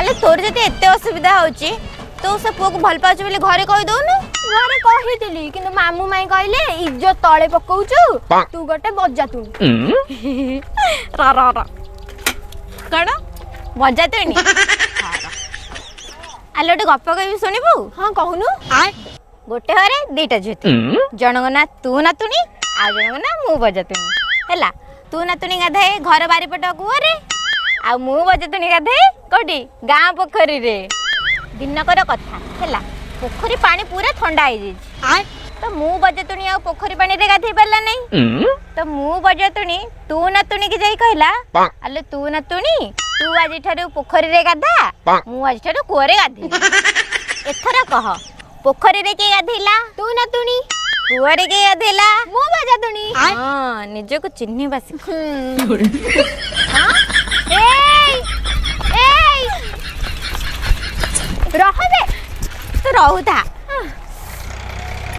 ताले तोर जति एते असुविधा होची तो से पुआ को भल पाउछ बोली घरे कहि दउनु। घरे कहिदिली किंतु मामू माई कहले इज्जत तळे पकौचु तू गोटे बजातु। रा रा रा कण बजातुनी आलो गोटे गप कहबी सुनिबू। हां कहूनु। गोटे घरे दीटा झुती जनक ना तू नातुनी आ जनक ना मु बजातुनी हैला। तू नातुनी गाधे घर बारीपट कुआरे आ मु बजातुनी गाधे कोठी गाँ पोखरी रे। दिनकर कथा हैला पोखरी पानी पूरा ठंडा हो जाई तो मु बजातुनी आ पोखरी पानी रे गाधे पारला नहीं तो मु बजातुनी तू नातुनी के जाई कहला आले तू नातुनी तू आज ठारू पोखरी रे गाधा मु आज ठारू कुआरे गाधे। एथरा कह पोखरी रे के गाधेला तू नातुनी कुआरे के गाधेला मु बजातुनी। हां निज को चिन्ह बासी हां एई एई रहबे तो रहू था।